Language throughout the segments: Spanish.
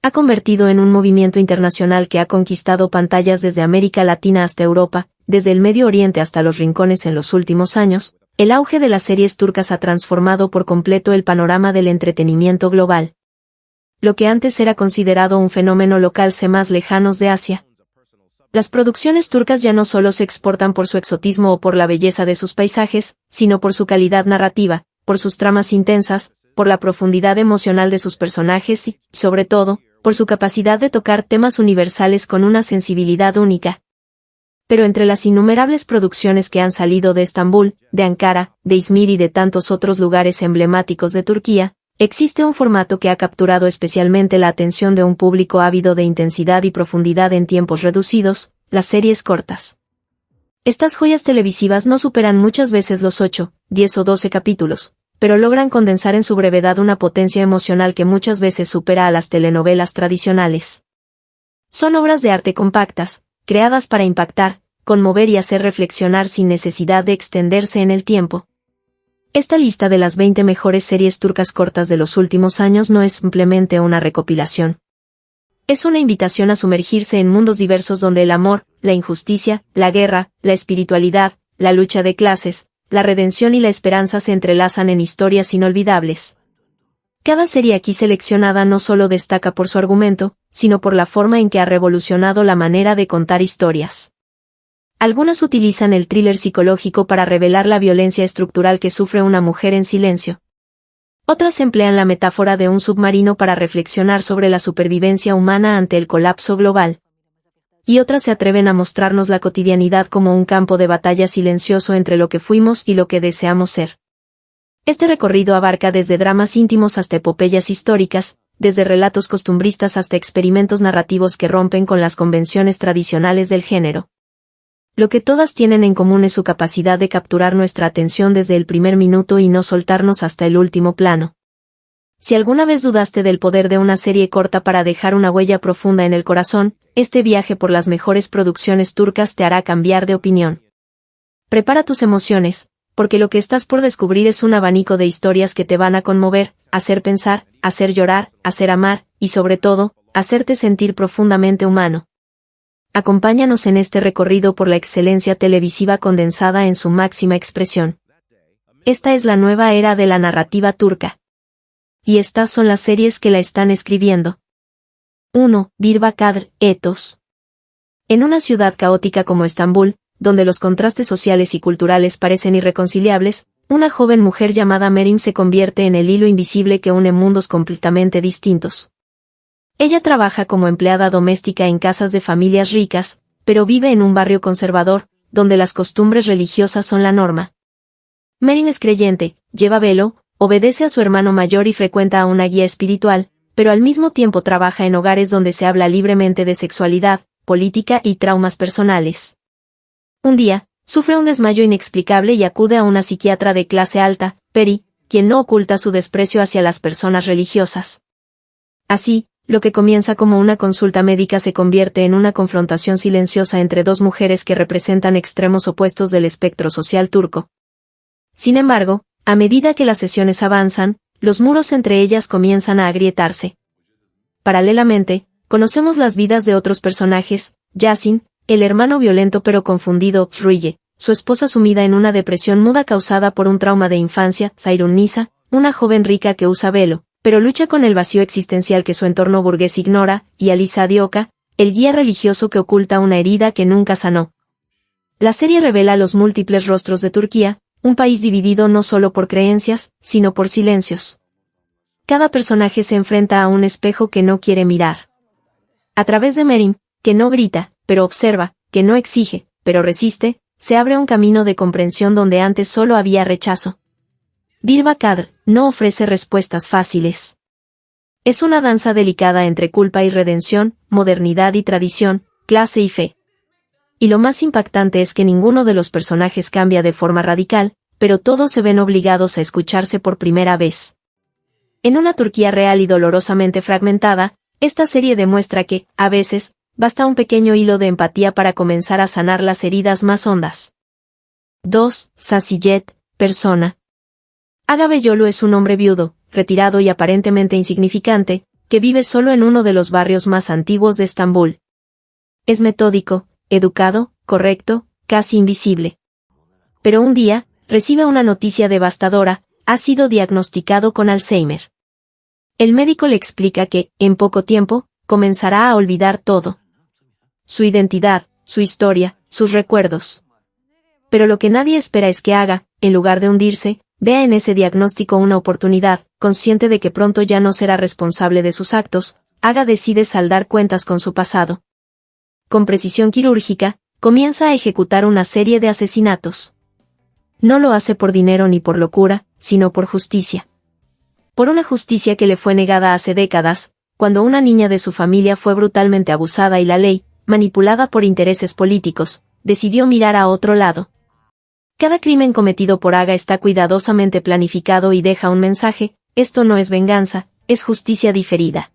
ha convertido en un movimiento internacional que ha conquistado pantallas desde América Latina hasta Europa, desde el Medio Oriente hasta los rincones en los últimos años. El auge de las series turcas ha transformado por completo el panorama del entretenimiento global. Lo que antes era considerado un fenómeno local se más lejanos de Asia. Las producciones turcas ya no solo se exportan por su exotismo o por la belleza de sus paisajes, sino por su calidad narrativa, por sus tramas intensas, por la profundidad emocional de sus personajes y, sobre todo, por su capacidad de tocar temas universales con una sensibilidad única. Pero entre las innumerables producciones que han salido de Estambul, de Ankara, de Izmir y de tantos otros lugares emblemáticos de Turquía, existe un formato que ha capturado especialmente la atención de un público ávido de intensidad y profundidad en tiempos reducidos: las series cortas. Estas joyas televisivas no superan muchas veces los 8, 10 o 12 capítulos, pero logran condensar en su brevedad una potencia emocional que muchas veces supera a las telenovelas tradicionales. Son obras de arte compactas, creadas para impactar, conmover y hacer reflexionar sin necesidad de extenderse en el tiempo. Esta lista de las 20 mejores series turcas cortas de los últimos años no es simplemente una recopilación. Es una invitación a sumergirse en mundos diversos donde el amor, la injusticia, la guerra, la espiritualidad, la lucha de clases, la redención y la esperanza se entrelazan en historias inolvidables. Cada serie aquí seleccionada no solo destaca por su argumento, sino por la forma en que ha revolucionado la manera de contar historias. Algunas utilizan el thriller psicológico para revelar la violencia estructural que sufre una mujer en silencio. Otras emplean la metáfora de un submarino para reflexionar sobre la supervivencia humana ante el colapso global. Y otras se atreven a mostrarnos la cotidianidad como un campo de batalla silencioso entre lo que fuimos y lo que deseamos ser. Este recorrido abarca desde dramas íntimos hasta epopeyas históricas, desde relatos costumbristas hasta experimentos narrativos que rompen con las convenciones tradicionales del género. Lo que todas tienen en común es su capacidad de capturar nuestra atención desde el primer minuto y no soltarnos hasta el último plano. Si alguna vez dudaste del poder de una serie corta para dejar una huella profunda en el corazón, este viaje por las mejores producciones turcas te hará cambiar de opinión. Prepara tus emociones, porque lo que estás por descubrir es un abanico de historias que te van a conmover, hacer pensar, hacer llorar, hacer amar, y sobre todo, hacerte sentir profundamente humano. Acompáñanos en este recorrido por la excelencia televisiva condensada en su máxima expresión. Esta es la nueva era de la narrativa turca. Y estas son las series que la están escribiendo. 1. Dirbakır, Etos. En una ciudad caótica como Estambul, donde los contrastes sociales y culturales parecen irreconciliables, una joven mujer llamada Merim se convierte en el hilo invisible que une mundos completamente distintos. Ella trabaja como empleada doméstica en casas de familias ricas, pero vive en un barrio conservador, donde las costumbres religiosas son la norma. Merim es creyente, lleva velo, obedece a su hermano mayor y frecuenta a una guía espiritual, pero al mismo tiempo trabaja en hogares donde se habla libremente de sexualidad, política y traumas personales. Un día, sufre un desmayo inexplicable y acude a una psiquiatra de clase alta, Peri, quien no oculta su desprecio hacia las personas religiosas. Así, lo que comienza como una consulta médica se convierte en una confrontación silenciosa entre dos mujeres que representan extremos opuestos del espectro social turco. Sin embargo, a medida que las sesiones avanzan, los muros entre ellas comienzan a agrietarse. Paralelamente, conocemos las vidas de otros personajes: Yasin, el hermano violento pero confundido; Ruye, su esposa sumida en una depresión muda causada por un trauma de infancia; Sayrun-Nisa, una joven rica que usa velo, pero lucha con el vacío existencial que su entorno burgués ignora; y Alisa Dioka, el guía religioso que oculta una herida que nunca sanó. La serie revela los múltiples rostros de Turquía, un país dividido no solo por creencias, sino por silencios. Cada personaje se enfrenta a un espejo que no quiere mirar. A través de Merim, que no grita, pero observa, que no exige, pero resiste, se abre un camino de comprensión donde antes solo había rechazo. Dirbakır no ofrece respuestas fáciles. Es una danza delicada entre culpa y redención, modernidad y tradición, clase y fe. Y lo más impactante es que ninguno de los personajes cambia de forma radical, pero todos se ven obligados a escucharse por primera vez. En una Turquía real y dolorosamente fragmentada, esta serie demuestra que, a veces, basta un pequeño hilo de empatía para comenzar a sanar las heridas más hondas. 2. Sasiyet, persona. Agave Yolu es un hombre viudo, retirado y aparentemente insignificante, que vive solo en uno de los barrios más antiguos de Estambul. Es metódico, educado, correcto, casi invisible. Pero un día, recibe una noticia devastadora: ha sido diagnosticado con Alzheimer. El médico le explica que, en poco tiempo, comenzará a olvidar todo. Su identidad, su historia, sus recuerdos. Pero lo que nadie espera es que Aga, en lugar de hundirse, vea en ese diagnóstico una oportunidad. Consciente de que pronto ya no será responsable de sus actos, Aga decide saldar cuentas con su pasado. Con precisión quirúrgica, comienza a ejecutar una serie de asesinatos. No lo hace por dinero ni por locura, sino por justicia. Por una justicia que le fue negada hace décadas, cuando una niña de su familia fue brutalmente abusada y la ley, manipulada por intereses políticos, decidió mirar a otro lado. Cada crimen cometido por Aga está cuidadosamente planificado y deja un mensaje: esto no es venganza, es justicia diferida.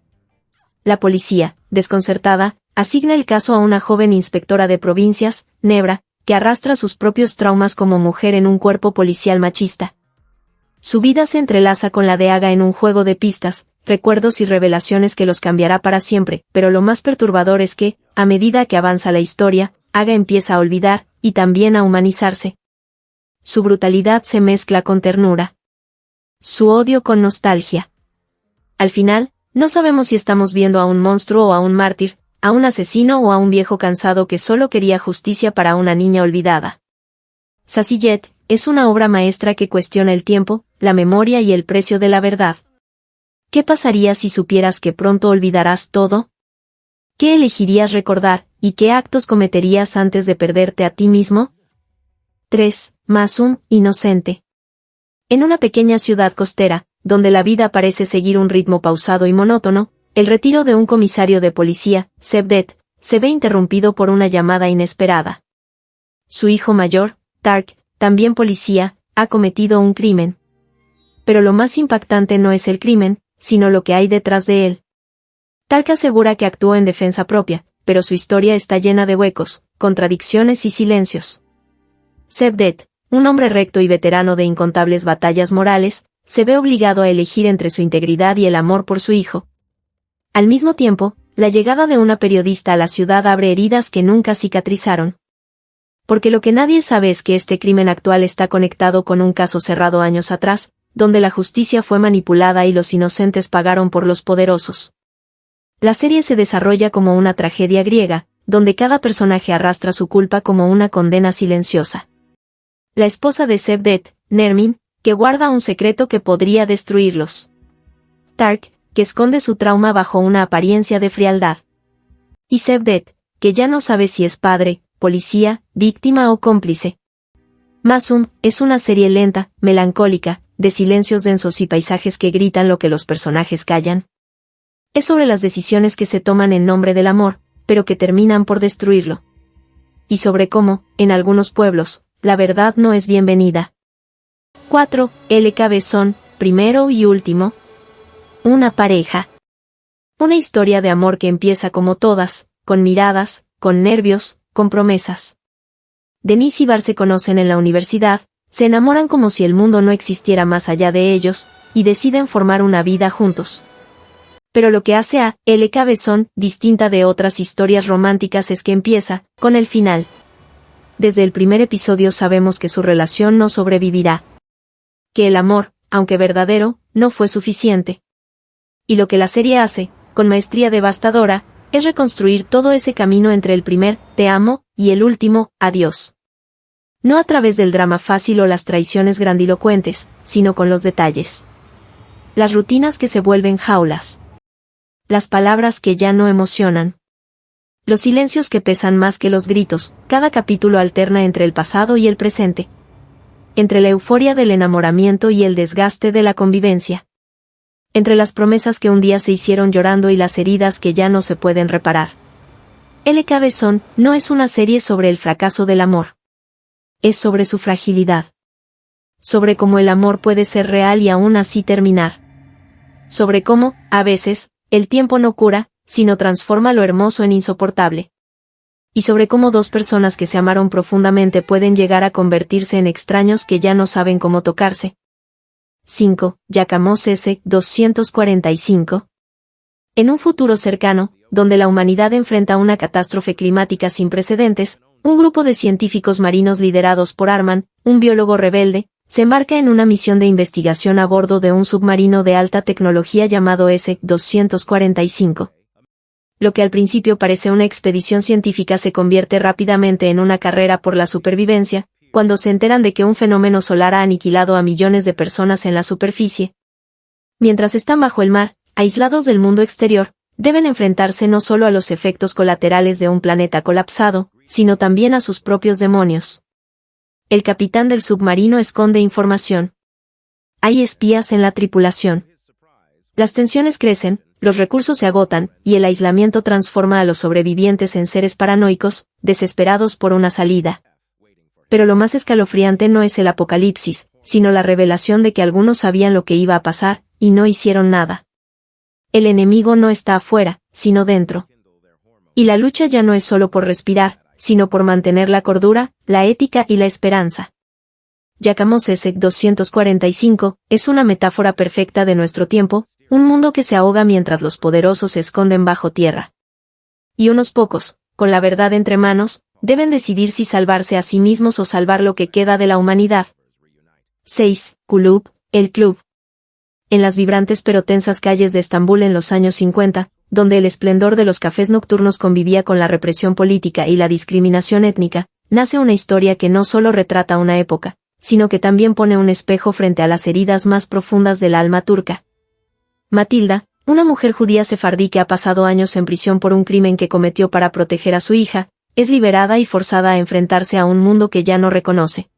La policía, desconcertada, asigna el caso a una joven inspectora de provincias, Nebra, que arrastra sus propios traumas como mujer en un cuerpo policial machista. Su vida se entrelaza con la de Aga en un juego de pistas, recuerdos y revelaciones que los cambiará para siempre, pero lo más perturbador es que, a medida que avanza la historia, Aga empieza a olvidar, y también a humanizarse. Su brutalidad se mezcla con ternura. Su odio con nostalgia. Al final, no sabemos si estamos viendo a un monstruo o a un mártir, a un asesino o a un viejo cansado que solo quería justicia para una niña olvidada. Sassy Jet es una obra maestra que cuestiona el tiempo, la memoria y el precio de la verdad. ¿Qué pasaría si supieras que pronto olvidarás todo? ¿Qué elegirías recordar, y qué actos cometerías antes de perderte a ti mismo? 3. Masum, inocente. En una pequeña ciudad costera, donde la vida parece seguir un ritmo pausado y monótono, el retiro de un comisario de policía, Cevdet, se ve interrumpido por una llamada inesperada. Su hijo mayor, Tark, también policía, ha cometido un crimen. Pero lo más impactante no es el crimen, sino lo que hay detrás de él. Tark asegura que actuó en defensa propia, pero su historia está llena de huecos, contradicciones y silencios. Cevdet, un hombre recto y veterano de incontables batallas morales, se ve obligado a elegir entre su integridad y el amor por su hijo. Al mismo tiempo, la llegada de una periodista a la ciudad abre heridas que nunca cicatrizaron. Porque lo que nadie sabe es que este crimen actual está conectado con un caso cerrado años atrás, donde la justicia fue manipulada y los inocentes pagaron por los poderosos. La serie se desarrolla como una tragedia griega, donde cada personaje arrastra su culpa como una condena silenciosa. La esposa de Cevdet, Nermin, que guarda un secreto que podría destruirlos. Tark, que esconde su trauma bajo una apariencia de frialdad. Y Cevdet, que ya no sabe si es padre, policía, víctima o cómplice. Masum es una serie lenta, melancólica, de silencios densos y paisajes que gritan lo que los personajes callan. Es sobre las decisiones que se toman en nombre del amor, pero que terminan por destruirlo. Y sobre cómo, en algunos pueblos, la verdad no es bienvenida. 4. El Cabezón, primero y último. Una pareja. Una historia de amor que empieza como todas, con miradas, con nervios, con promesas. Denise y Bar se conocen en la universidad, se enamoran como si el mundo no existiera más allá de ellos, y deciden formar una vida juntos. Pero lo que hace a El Cabezón distinta de otras historias románticas es que empieza con el final. Desde el primer episodio sabemos que su relación no sobrevivirá. Que el amor, aunque verdadero, no fue suficiente. Y lo que la serie hace, con maestría devastadora, es reconstruir todo ese camino entre el primer «te amo» y el último «adiós». No a través del drama fácil o las traiciones grandilocuentes, sino con los detalles. Las rutinas que se vuelven jaulas. Las palabras que ya no emocionan. Los silencios que pesan más que los gritos. Cada capítulo alterna entre el pasado y el presente. Entre la euforia del enamoramiento y el desgaste de la convivencia. Entre las promesas que un día se hicieron llorando y las heridas que ya no se pueden reparar. El Cabezón no es una serie sobre el fracaso del amor. Es sobre su fragilidad. Sobre cómo el amor puede ser real y aún así terminar. Sobre cómo, a veces, el tiempo no cura, sino transforma lo hermoso en insoportable. Y sobre cómo dos personas que se amaron profundamente pueden llegar a convertirse en extraños que ya no saben cómo tocarse. 5. Jacamos S. 245. En un futuro cercano, donde la humanidad enfrenta una catástrofe climática sin precedentes, un grupo de científicos marinos liderados por Arman, un biólogo rebelde, se embarca en una misión de investigación a bordo de un submarino de alta tecnología llamado S-245. Lo que al principio parece una expedición científica se convierte rápidamente en una carrera por la supervivencia, cuando se enteran de que un fenómeno solar ha aniquilado a millones de personas en la superficie. Mientras están bajo el mar, aislados del mundo exterior, deben enfrentarse no solo a los efectos colaterales de un planeta colapsado, sino también a sus propios demonios. El capitán del submarino esconde información. Hay espías en la tripulación. Las tensiones crecen, los recursos se agotan, y el aislamiento transforma a los sobrevivientes en seres paranoicos, desesperados por una salida. Pero lo más escalofriante no es el apocalipsis, sino la revelación de que algunos sabían lo que iba a pasar, y no hicieron nada. El enemigo no está afuera, sino dentro. Y la lucha ya no es solo por respirar, sino por mantener la cordura, la ética y la esperanza. Yakamos S-245 es una metáfora perfecta de nuestro tiempo, un mundo que se ahoga mientras los poderosos se esconden bajo tierra. Y unos pocos, con la verdad entre manos, deben decidir si salvarse a sí mismos o salvar lo que queda de la humanidad. 6. Kulüp, el club. En las vibrantes pero tensas calles de Estambul en los años 50, donde el esplendor de los cafés nocturnos convivía con la represión política y la discriminación étnica, nace una historia que no solo retrata una época, sino que también pone un espejo frente a las heridas más profundas del alma turca. Matilda, una mujer judía sefardí que ha pasado años en prisión por un crimen que cometió para proteger a su hija, es liberada y forzada a enfrentarse a un mundo que ya no reconoce.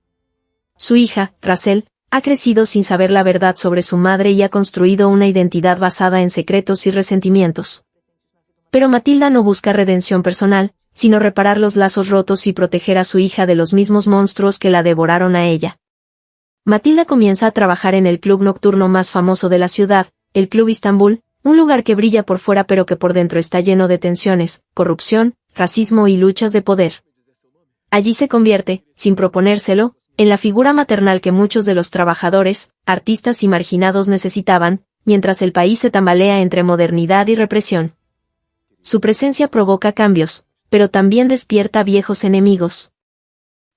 Su hija, Rachel, ha crecido sin saber la verdad sobre su madre y ha construido una identidad basada en secretos y resentimientos. Pero Matilda no busca redención personal, sino reparar los lazos rotos y proteger a su hija de los mismos monstruos que la devoraron a ella. Matilda comienza a trabajar en el club nocturno más famoso de la ciudad, el Club Istambul, un lugar que brilla por fuera pero que por dentro está lleno de tensiones, corrupción, racismo y luchas de poder. Allí se convierte, sin proponérselo, en la figura maternal que muchos de los trabajadores, artistas y marginados necesitaban, mientras el país se tambalea entre modernidad y represión. Su presencia provoca cambios, pero también despierta viejos enemigos.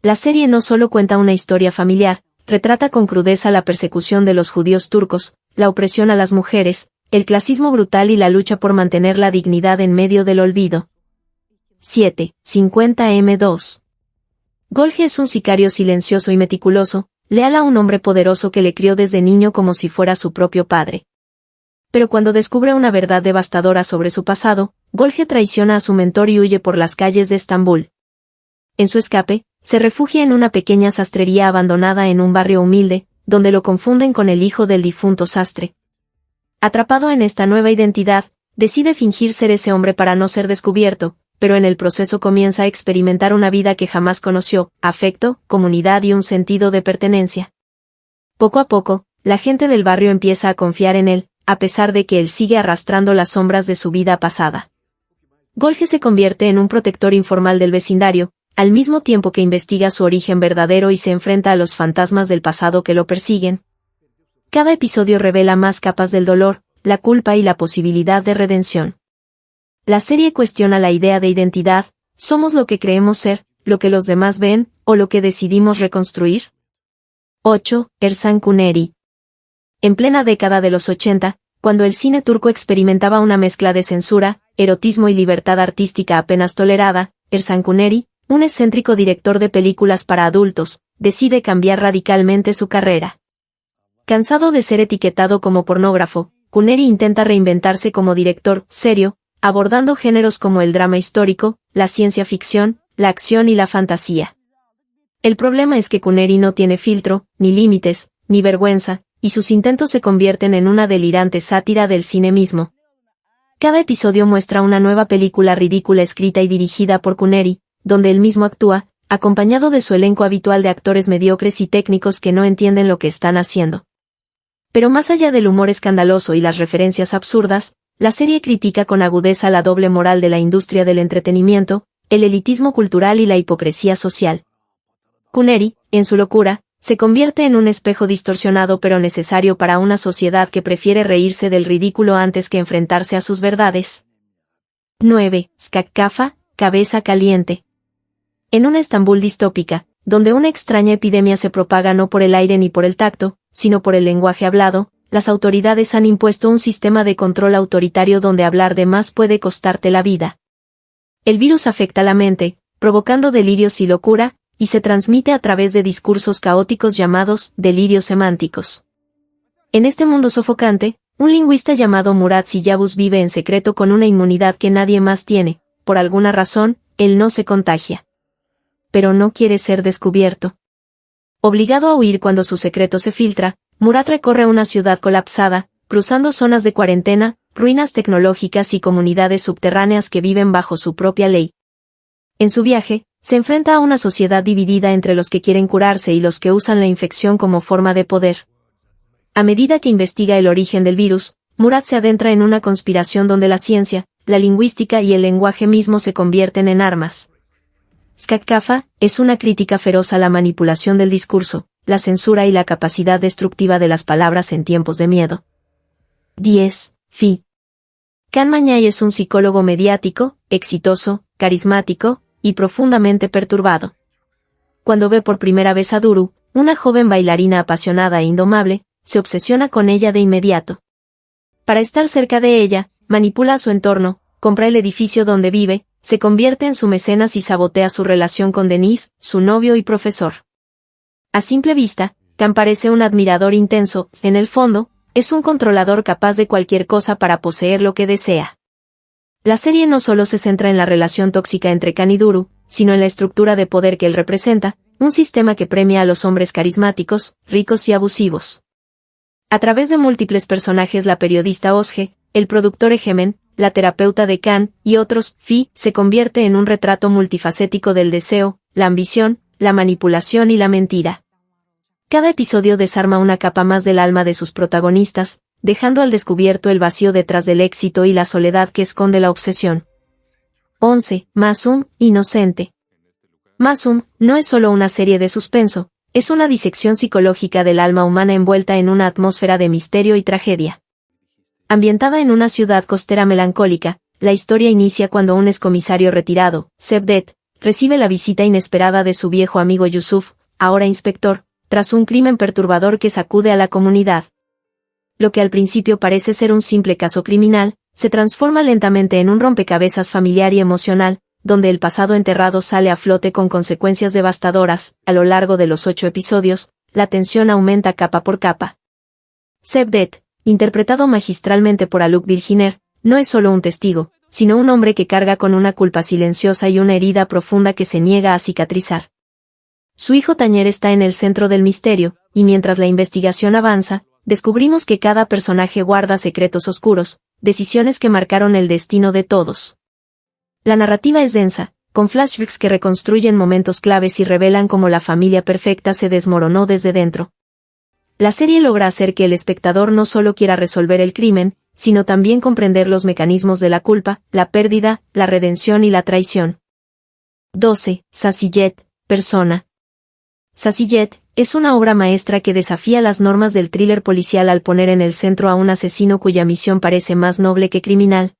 La serie no solo cuenta una historia familiar, retrata con crudeza la persecución de los judíos turcos, la opresión a las mujeres, el clasismo brutal y la lucha por mantener la dignidad en medio del olvido. 7. 50M2. Golge es un sicario silencioso y meticuloso, leal a un hombre poderoso que le crió desde niño como si fuera su propio padre. Pero cuando descubre una verdad devastadora sobre su pasado, Golge traiciona a su mentor y huye por las calles de Estambul. En su escape, se refugia en una pequeña sastrería abandonada en un barrio humilde, donde lo confunden con el hijo del difunto sastre. Atrapado en esta nueva identidad, decide fingir ser ese hombre para no ser descubierto, pero en el proceso comienza a experimentar una vida que jamás conoció, afecto, comunidad y un sentido de pertenencia. Poco a poco, la gente del barrio empieza a confiar en él, a pesar de que él sigue arrastrando las sombras de su vida pasada. Golge se convierte en un protector informal del vecindario, al mismo tiempo que investiga su origen verdadero y se enfrenta a los fantasmas del pasado que lo persiguen. Cada episodio revela más capas del dolor, la culpa y la posibilidad de redención. La serie cuestiona la idea de identidad, ¿somos lo que creemos ser, lo que los demás ven, o lo que decidimos reconstruir? 8. Ersan Kuneri. En plena década de los 80, cuando el cine turco experimentaba una mezcla de censura, erotismo y libertad artística apenas tolerada, Ersan Kuneri, un excéntrico director de películas para adultos, decide cambiar radicalmente su carrera. Cansado de ser etiquetado como pornógrafo, Kuneri intenta reinventarse como director serio, abordando géneros como el drama histórico, la ciencia ficción, la acción y la fantasía. El problema es que Kuneri no tiene filtro, ni límites, ni vergüenza, y sus intentos se convierten en una delirante sátira del cine mismo. Cada episodio muestra una nueva película ridícula escrita y dirigida por Kuneri, donde él mismo actúa, acompañado de su elenco habitual de actores mediocres y técnicos que no entienden lo que están haciendo. Pero más allá del humor escandaloso y las referencias absurdas, la serie critica con agudeza la doble moral de la industria del entretenimiento, el elitismo cultural y la hipocresía social. Kuneri, en su locura, se convierte en un espejo distorsionado pero necesario para una sociedad que prefiere reírse del ridículo antes que enfrentarse a sus verdades. 9. Skakkafa, cabeza caliente. En una Estambul distópica, donde una extraña epidemia se propaga no por el aire ni por el tacto, sino por el lenguaje hablado, las autoridades han impuesto un sistema de control autoritario donde hablar de más puede costarte la vida. El virus afecta la mente, provocando delirios y locura, y se transmite a través de discursos caóticos llamados delirios semánticos. En este mundo sofocante, un lingüista llamado Murat Siyavuz vive en secreto con una inmunidad que nadie más tiene. Por alguna razón, él no se contagia. Pero no quiere ser descubierto. Obligado a huir cuando su secreto se filtra, Murat recorre una ciudad colapsada, cruzando zonas de cuarentena, ruinas tecnológicas y comunidades subterráneas que viven bajo su propia ley. En su viaje, se enfrenta a una sociedad dividida entre los que quieren curarse y los que usan la infección como forma de poder. A medida que investiga el origen del virus, Murat se adentra en una conspiración donde la ciencia, la lingüística y el lenguaje mismo se convierten en armas. Skakkafa es una crítica feroz a la manipulación del discurso, la censura y la capacidad destructiva de las palabras en tiempos de miedo. 10. Fi. Can Mañay es un psicólogo mediático, exitoso, carismático, y profundamente perturbado. Cuando ve por primera vez a Duru, una joven bailarina apasionada e indomable, se obsesiona con ella de inmediato. Para estar cerca de ella, manipula a su entorno, compra el edificio donde vive, se convierte en su mecenas y sabotea su relación con Denis, su novio y profesor. A simple vista, Can parece un admirador intenso, en el fondo, es un controlador capaz de cualquier cosa para poseer lo que desea. La serie no solo se centra en la relación tóxica entre Can y Duru, sino en la estructura de poder que él representa, un sistema que premia a los hombres carismáticos, ricos y abusivos. A través de múltiples personajes, la periodista Ozge, el productor Egemen, la terapeuta de Can, y otros, Fi se convierte en un retrato multifacético del deseo, la ambición, la manipulación y la mentira. Cada episodio desarma una capa más del alma de sus protagonistas, dejando al descubierto el vacío detrás del éxito y la soledad que esconde la obsesión. 11. Masum, inocente. Masum no es solo una serie de suspenso, es una disección psicológica del alma humana envuelta en una atmósfera de misterio y tragedia. Ambientada en una ciudad costera melancólica, la historia inicia cuando un excomisario retirado, Cevdet, recibe la visita inesperada de su viejo amigo Yusuf, ahora inspector, tras un crimen perturbador que sacude a la comunidad. Lo que al principio parece ser un simple caso criminal, se transforma lentamente en un rompecabezas familiar y emocional, donde el pasado enterrado sale a flote con consecuencias devastadoras. A lo largo de los 8 episodios, la tensión aumenta capa por capa. Cevdet, interpretado magistralmente por Aluk Bilginer, no es solo un testigo, sino un hombre que carga con una culpa silenciosa y una herida profunda que se niega a cicatrizar. Su hijo Tañer está en el centro del misterio, y mientras la investigación avanza, descubrimos que cada personaje guarda secretos oscuros, decisiones que marcaron el destino de todos. La narrativa es densa, con flashbacks que reconstruyen momentos claves y revelan cómo la familia perfecta se desmoronó desde dentro. La serie logra hacer que el espectador no solo quiera resolver el crimen, sino también comprender los mecanismos de la culpa, la pérdida, la redención y la traición. 12. Sasiyet, persona. Sasiyet es una obra maestra que desafía las normas del thriller policial al poner en el centro a un asesino cuya misión parece más noble que criminal.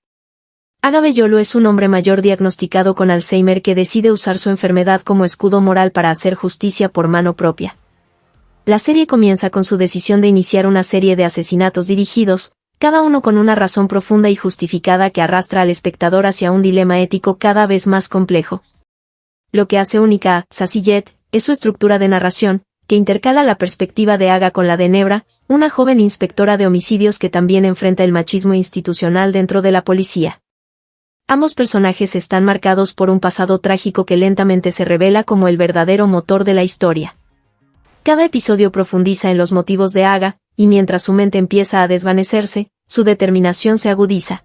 Aga Bellolo es un hombre mayor diagnosticado con Alzheimer que decide usar su enfermedad como escudo moral para hacer justicia por mano propia. La serie comienza con su decisión de iniciar una serie de asesinatos dirigidos, cada uno con una razón profunda y justificada que arrastra al espectador hacia un dilema ético cada vez más complejo. Lo que hace única a Sasiyet es su estructura de narración, que intercala la perspectiva de Aga con la de Nebra, una joven inspectora de homicidios que también enfrenta el machismo institucional dentro de la policía. Ambos personajes están marcados por un pasado trágico que lentamente se revela como el verdadero motor de la historia. Cada episodio profundiza en los motivos de Aga, y mientras su mente empieza a desvanecerse, su determinación se agudiza.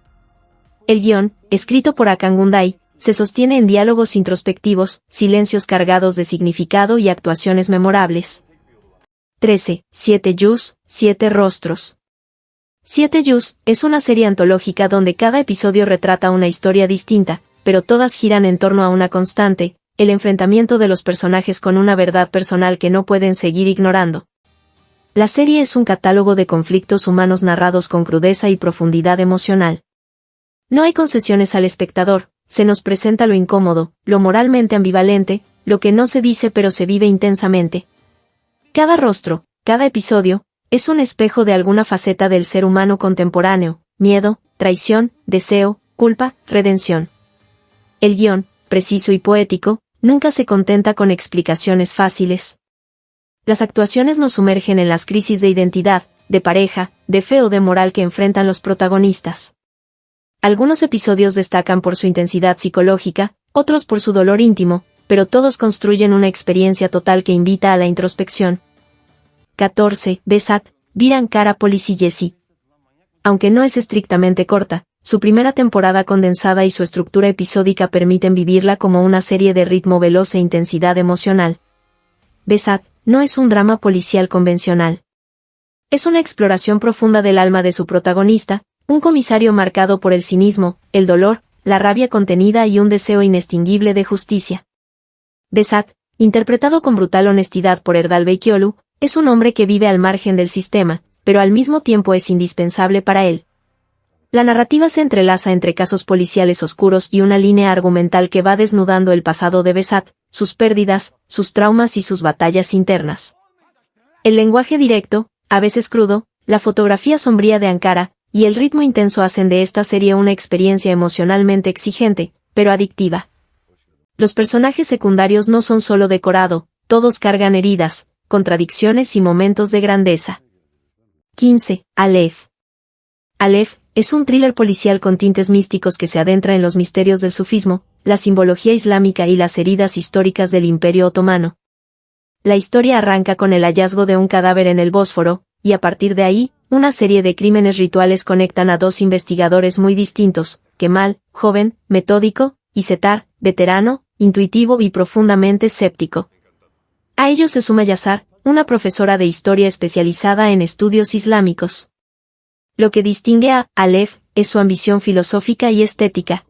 El guión, escrito por Akan Gunday, se sostiene en diálogos introspectivos, silencios cargados de significado y actuaciones memorables. 13. 7 Yus, 7 rostros. 7 Yus es una serie antológica donde cada episodio retrata una historia distinta, pero todas giran en torno a una constante, el enfrentamiento de los personajes con una verdad personal que no pueden seguir ignorando. La serie es un catálogo de conflictos humanos narrados con crudeza y profundidad emocional. No hay concesiones al espectador, se nos presenta lo incómodo, lo moralmente ambivalente, lo que no se dice pero se vive intensamente. Cada rostro, cada episodio, es un espejo de alguna faceta del ser humano contemporáneo: miedo, traición, deseo, culpa, redención. El guión, preciso y poético, nunca se contenta con explicaciones fáciles. Las actuaciones nos sumergen en las crisis de identidad, de pareja, de fe o de moral que enfrentan los protagonistas. Algunos episodios destacan por su intensidad psicológica, otros por su dolor íntimo, pero todos construyen una experiencia total que invita a la introspección. 14. Besat, Vir Ankara Police Jesse. Aunque no es estrictamente corta, su primera temporada condensada y su estructura episódica permiten vivirla como una serie de ritmo veloz e intensidad emocional. Besat no es un drama policial convencional. Es una exploración profunda del alma de su protagonista, un comisario marcado por el cinismo, el dolor, la rabia contenida y un deseo inextinguible de justicia. Besat, interpretado con brutal honestidad por Erdal Bekiolu, es un hombre que vive al margen del sistema, pero al mismo tiempo es indispensable para él. La narrativa se entrelaza entre casos policiales oscuros y una línea argumental que va desnudando el pasado de Besat, sus pérdidas, sus traumas y sus batallas internas. El lenguaje directo, a veces crudo, la fotografía sombría de Ankara, y el ritmo intenso hacen de esta serie una experiencia emocionalmente exigente, pero adictiva. Los personajes secundarios no son solo decorado, todos cargan heridas, contradicciones y momentos de grandeza. 15. Aleph. Aleph es un thriller policial con tintes místicos que se adentra en los misterios del sufismo, la simbología islámica y las heridas históricas del Imperio Otomano. La historia arranca con el hallazgo de un cadáver en el Bósforo, y a partir de ahí, una serie de crímenes rituales conectan a dos investigadores muy distintos: Kemal, joven, metódico, y Setar, veterano, intuitivo y profundamente escéptico. A ellos se suma Yasar, una profesora de historia especializada en estudios islámicos. Lo que distingue a Aleph es su ambición filosófica y estética.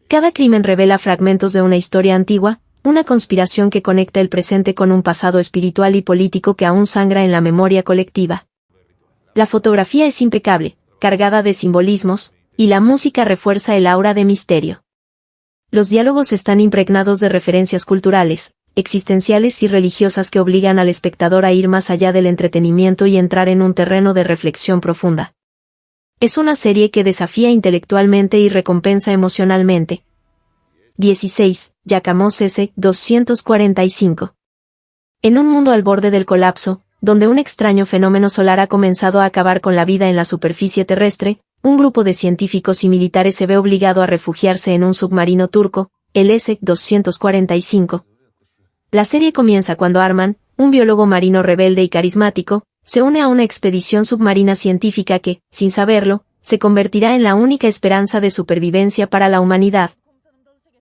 Cada crimen revela fragmentos de una historia antigua, una conspiración que conecta el presente con un pasado espiritual y político que aún sangra en la memoria colectiva. La fotografía es impecable, cargada de simbolismos, y la música refuerza el aura de misterio. Los diálogos están impregnados de referencias culturales, existenciales y religiosas que obligan al espectador a ir más allá del entretenimiento y entrar en un terreno de reflexión profunda. Es una serie que desafía intelectualmente y recompensa emocionalmente. 16. Yakamos S-245. En un mundo al borde del colapso, donde un extraño fenómeno solar ha comenzado a acabar con la vida en la superficie terrestre, un grupo de científicos y militares se ve obligado a refugiarse en un submarino turco, el S-245. La serie comienza cuando Arman, un biólogo marino rebelde y carismático, se une a una expedición submarina científica que, sin saberlo, se convertirá en la única esperanza de supervivencia para la humanidad.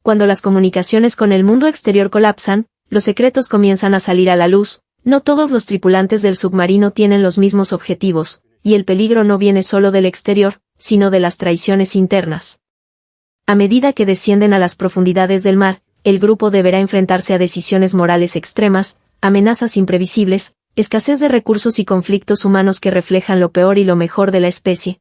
Cuando las comunicaciones con el mundo exterior colapsan, los secretos comienzan a salir a la luz. No todos los tripulantes del submarino tienen los mismos objetivos, y el peligro no viene solo del exterior, sino de las traiciones internas. A medida que descienden a las profundidades del mar, el grupo deberá enfrentarse a decisiones morales extremas, amenazas imprevisibles, escasez de recursos y conflictos humanos que reflejan lo peor y lo mejor de la especie.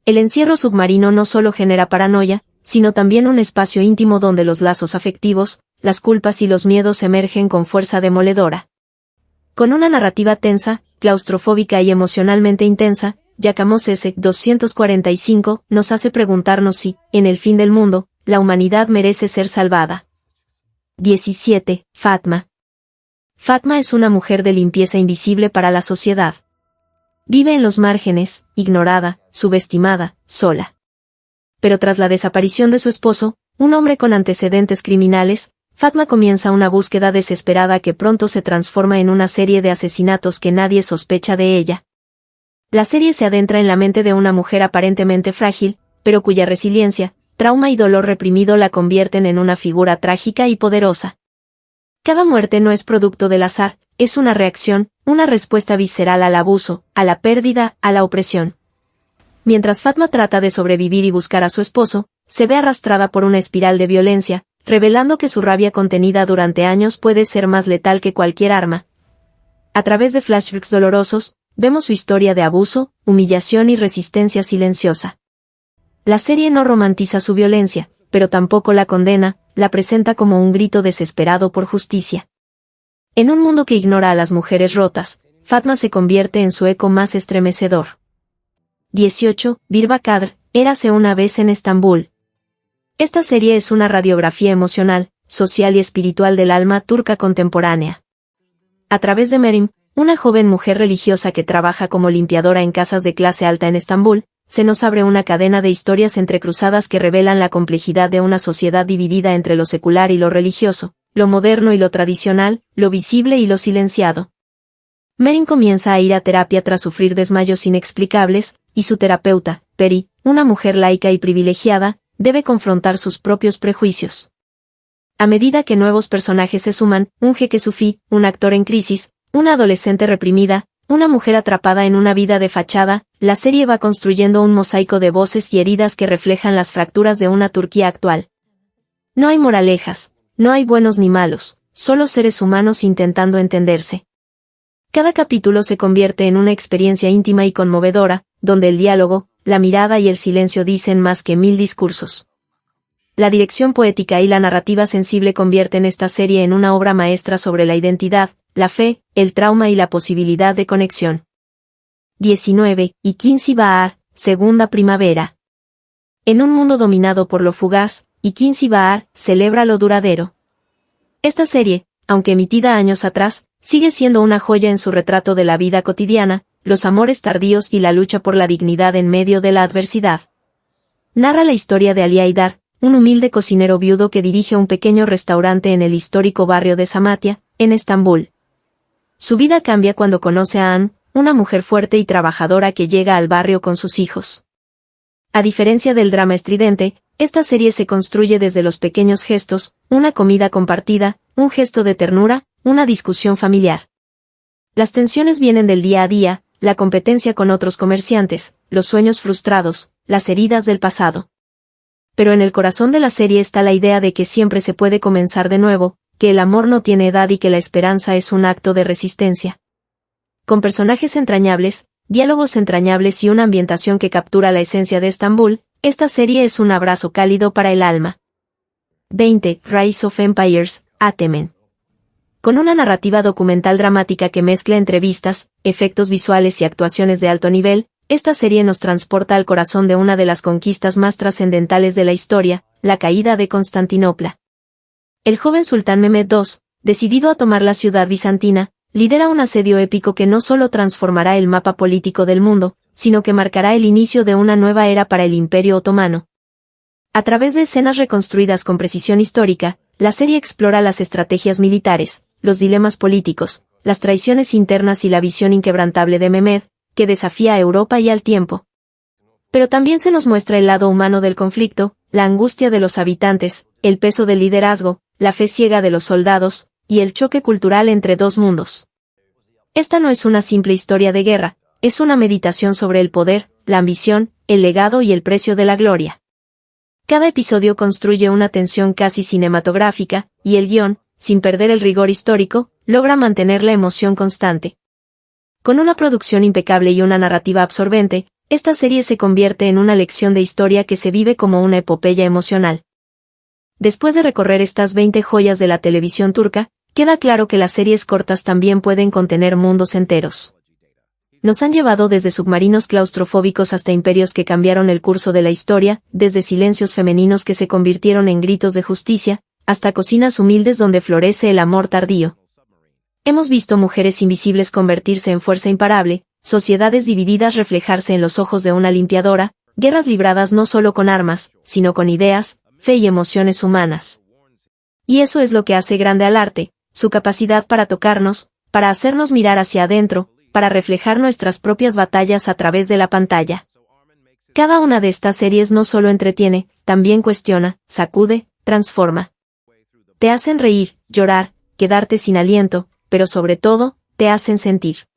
El encierro submarino no solo genera paranoia, sino también un espacio íntimo donde los lazos afectivos, las culpas y los miedos emergen con fuerza demoledora. Con una narrativa tensa, claustrofóbica y emocionalmente intensa, Yakamos S-245 nos hace preguntarnos si, en el fin del mundo, la humanidad merece ser salvada. 17. Fatma. Fatma es una mujer de limpieza invisible para la sociedad. Vive en los márgenes, ignorada, subestimada, sola. Pero tras la desaparición de su esposo, un hombre con antecedentes criminales, Fatma comienza una búsqueda desesperada que pronto se transforma en una serie de asesinatos que nadie sospecha de ella. La serie se adentra en la mente de una mujer aparentemente frágil, pero cuya resiliencia, trauma y dolor reprimido la convierten en una figura trágica y poderosa. Cada muerte no es producto del azar, es una reacción, una respuesta visceral al abuso, a la pérdida, a la opresión. Mientras Fatma trata de sobrevivir y buscar a su esposo, se ve arrastrada por una espiral de violencia, revelando que su rabia contenida durante años puede ser más letal que cualquier arma. A través de flashbacks dolorosos, vemos su historia de abuso, humillación y resistencia silenciosa. La serie no romantiza su violencia, pero tampoco la condena, la presenta como un grito desesperado por justicia. En un mundo que ignora a las mujeres rotas, Fatma se convierte en su eco más estremecedor. 18. Birba Kadr, érase una vez en Estambul. Esta serie es una radiografía emocional, social y espiritual del alma turca contemporánea. A través de Meryem, una joven mujer religiosa que trabaja como limpiadora en casas de clase alta en Estambul, se nos abre una cadena de historias entrecruzadas que revelan la complejidad de una sociedad dividida entre lo secular y lo religioso, lo moderno y lo tradicional, lo visible y lo silenciado. Meryem comienza a ir a terapia tras sufrir desmayos inexplicables, y su terapeuta, Peri, una mujer laica y privilegiada, debe confrontar sus propios prejuicios. A medida que nuevos personajes se suman, un jeque sufí, un actor en crisis, una adolescente reprimida, una mujer atrapada en una vida de fachada, la serie va construyendo un mosaico de voces y heridas que reflejan las fracturas de una Turquía actual. No hay moralejas, no hay buenos ni malos, solo seres humanos intentando entenderse. Cada capítulo se convierte en una experiencia íntima y conmovedora, donde el diálogo, la mirada y el silencio dicen más que 1000 discursos. La dirección poética y la narrativa sensible convierten esta serie en una obra maestra sobre la identidad, la fe, el trauma y la posibilidad de conexión. 19. Ikinci Bahar, segunda primavera. En un mundo dominado por lo fugaz, Ikinci Bahar celebra lo duradero. Esta serie, aunque emitida años atrás, sigue siendo una joya en su retrato de la vida cotidiana, los amores tardíos y la lucha por la dignidad en medio de la adversidad. Narra la historia de Ali Haidar, un humilde cocinero viudo que dirige un pequeño restaurante en el histórico barrio de Samatya, en Estambul. Su vida cambia cuando conoce a Anne, una mujer fuerte y trabajadora que llega al barrio con sus hijos. A diferencia del drama estridente, esta serie se construye desde los pequeños gestos, una comida compartida, un gesto de ternura, una discusión familiar. Las tensiones vienen del día a día, la competencia con otros comerciantes, los sueños frustrados, las heridas del pasado. Pero en el corazón de la serie está la idea de que siempre se puede comenzar de nuevo, que el amor no tiene edad y que la esperanza es un acto de resistencia. Con personajes entrañables, diálogos entrañables y una ambientación que captura la esencia de Estambul, esta serie es un abrazo cálido para el alma. 20. Rise of Empires, Atemen. Con una narrativa documental dramática que mezcla entrevistas, efectos visuales y actuaciones de alto nivel, esta serie nos transporta al corazón de una de las conquistas más trascendentales de la historia, la caída de Constantinopla. El joven sultán Mehmed II, decidido a tomar la ciudad bizantina, lidera un asedio épico que no solo transformará el mapa político del mundo, sino que marcará el inicio de una nueva era para el Imperio Otomano. A través de escenas reconstruidas con precisión histórica, la serie explora las estrategias militares, los dilemas políticos, las traiciones internas y la visión inquebrantable de Mehmed, que desafía a Europa y al tiempo. Pero también se nos muestra el lado humano del conflicto, la angustia de los habitantes, el peso del liderazgo, la fe ciega de los soldados, y el choque cultural entre dos mundos. Esta no es una simple historia de guerra, es una meditación sobre el poder, la ambición, el legado y el precio de la gloria. Cada episodio construye una tensión casi cinematográfica, y el guión, sin perder el rigor histórico, logra mantener la emoción constante. Con una producción impecable y una narrativa absorbente, esta serie se convierte en una lección de historia que se vive como una epopeya emocional. Después de recorrer estas 20 joyas de la televisión turca, queda claro que las series cortas también pueden contener mundos enteros. Nos han llevado desde submarinos claustrofóbicos hasta imperios que cambiaron el curso de la historia, desde silencios femeninos que se convirtieron en gritos de justicia, hasta cocinas humildes donde florece el amor tardío. Hemos visto mujeres invisibles convertirse en fuerza imparable, sociedades divididas reflejarse en los ojos de una limpiadora, guerras libradas no solo con armas, sino con ideas, fe y emociones humanas. Y eso es lo que hace grande al arte, su capacidad para tocarnos, para hacernos mirar hacia adentro, para reflejar nuestras propias batallas a través de la pantalla. Cada una de estas series no solo entretiene, también cuestiona, sacude, transforma. Te hacen reír, llorar, quedarte sin aliento, pero sobre todo, te hacen sentir.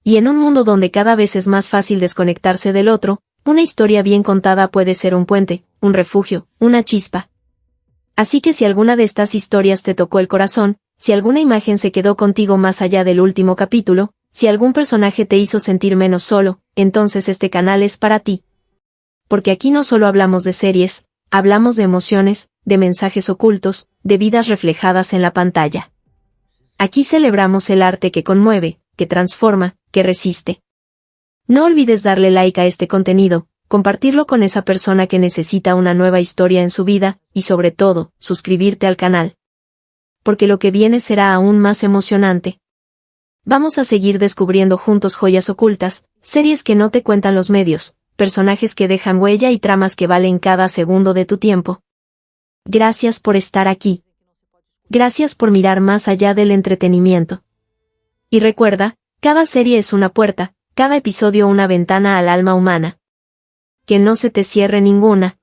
Y en un mundo donde cada vez es más fácil desconectarse del otro, una historia bien contada puede ser un puente, un refugio, una chispa. Así que si alguna de estas historias te tocó el corazón, si alguna imagen se quedó contigo más allá del último capítulo, si algún personaje te hizo sentir menos solo, entonces este canal es para ti. Porque aquí no solo hablamos de series, hablamos de emociones, de mensajes ocultos, de vidas reflejadas en la pantalla. Aquí celebramos el arte que conmueve, que transforma, que resiste. No olvides darle like a este contenido, compartirlo con esa persona que necesita una nueva historia en su vida, y sobre todo, suscribirte al canal. Porque lo que viene será aún más emocionante. Vamos a seguir descubriendo juntos joyas ocultas, series que no te cuentan los medios, personajes que dejan huella y tramas que valen cada segundo de tu tiempo. Gracias por estar aquí. Gracias por mirar más allá del entretenimiento. Y recuerda, cada serie es una puerta, cada episodio una ventana al alma humana. Que no se te cierre ninguna.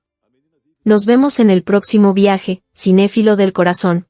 Nos vemos en el próximo viaje, cinéfilo del corazón.